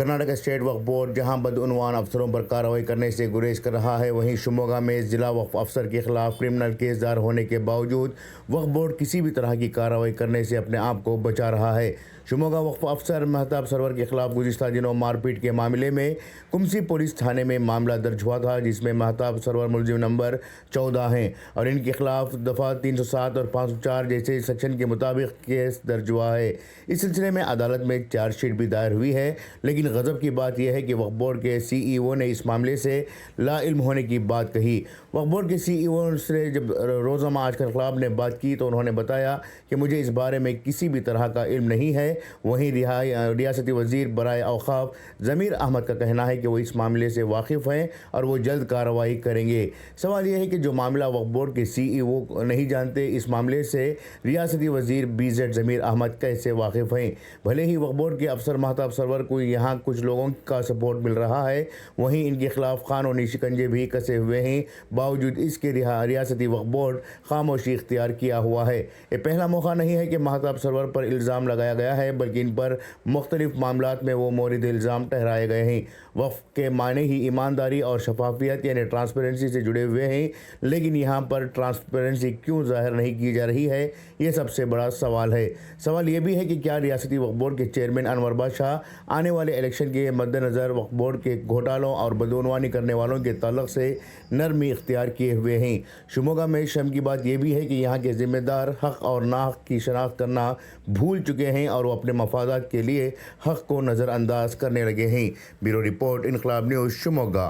Karnataka state वक्फ board जहां बदउनवान अफसरों पर कार्रवाई करने से गुरेज कर रहा है, वहीं शिमोगा में जिला वक्फ अफसर के खिलाफ क्रिमिनल केस दायर होने के बावजूद वक्फ बोर्ड किसी भी तरह की कार्रवाई करने से अपने आप को बचा रहा है। शिमोगा वक्फ अफसर महताब सरवर के खिलाफ गुज़िश्ता दिनों मारपीट के मामले में कुमसी पुलिस थाने में मामला दर्ज हुआ था, जिसमें महताब सरवर मुलजिम नंबर 14 हैं और इनके खिलाफ दफ़ा 307 और 504 जैसे सेक्शन के मुताबिक केस दर्ज हुआ है। इस सिलसिले में अदालत में चार्जशीट भी दायर हुई है, लेकिन गज़ब की बात यह है कि वक्फ बोर्ड के CEO ने इस मामले से लाइल्म होने की बात कही। वक्फ बोर्ड के CEO से जब रोज़ामा आज के खिलाफ ने बात की तो उन्होंने बताया कि मुझे इस बारे में किसी भी तरह का इल्म नहीं है। वहीं रियासती वज़ीर बराए औक़ाफ़ ज़मीर अहमद का कहना है कि वो इस मामले से वाकिफ़ हैं और वो जल्द कार्रवाई करेंगे। सवाल यह है कि जो मामला वक्फ बोर्ड के CEO नहीं जानते, इस मामले से रियासती वज़ीर BZ ज़मीर अहमद कैसे वाकिफ़ हैं। भले ही वक्फ बोर्ड के अफसर महताब सरवर को यहाँ कुछ लोगों का सपोर्ट मिल रहा है, वहीं इनके खिलाफ कानूनी शिकंजे भी कसे हुए हैं, बावजूद इसके रियासती वक्फ बोर्ड खामोशी इख्तियार किया हुआ है। ये पहला मौका नहीं है कि महताब सरवर पर इल्ज़ाम लगाया गया है, बल्कि इन पर मुख्तलिफ मामलात में वो मोरिद इल्ज़ाम ठहराए गए हैं। वक्फ के माने ही ईमानदारी और शफाफियत यानी ट्रांसपेरेंसी से जुड़े हुए हैं, लेकिन यहाँ पर ट्रांसपेरेंसी क्यों ज़ाहिर नहीं की जा रही है, ये सबसे बड़ा सवाल है। सवाल ये भी है कि क्या रियासती वक्फ बोर्ड के चेयरमैन अनवर बादशाह आने वाले इलेक्शन के मद्देनज़र वक्फ बोर्ड के घोटालों और बदउनवानी करने वालों के ताल्लुक़ से नरमी इख्तियार किए हुए हैं। शिमोगा में शर्म की बात यह भी है कि यहाँ के ज़िम्मेदार हक़ और नाहक़ की शनाख्त करना भूल चुके हैं और वो अपने मफादात के लिए हक़ को नज़रअंदाज करने लगे हैं। ब्यूरो रिपोर्ट, इनकलाब न्यूज़, शिमोगा।